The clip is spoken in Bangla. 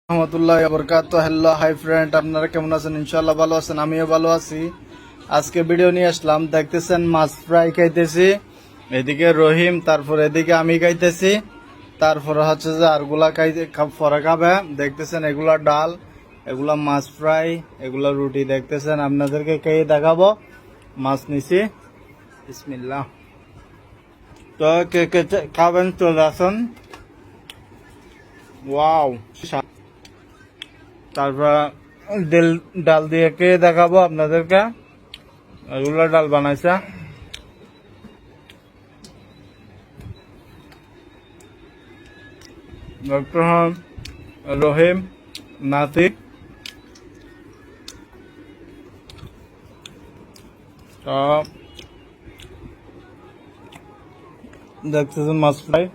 রহমতুল্লাহ বরকাত। হ্যালো হাই ফ্রেন্ড, আপনারা কেমন আছেন? ইনশাল্লাহ ভালো আছেন, আমিও ভালো আছি। আজকে ভিডিও নিয়ে আসলাম, দেখতেছেন মাছ ফ্রাই খাইতেছি, এদিকে রহিম, তারপর এদিকে আমি খাইতেছি, তারপর হচ্ছে যে আরগুলা পরে খাবে। দেখতেছেন এগুলা ডাল, এগুলা মাছ ফ্রাই, এগুলা রুটি। দেখতেছেন আপনাদেরকে খেয়ে দেখাবো। মাছ নিছি, বিসমিল্লাহ। তো কে কে খাবেন চলে আসুন। ওয়াও, তারপর ডাল দিয়ে কে দেখাবো আপনাদেরকে। এগুলো ডাল বানাইছে রহিম, নাতিক। তো দেখতেছেন মাছ ফ্রাই।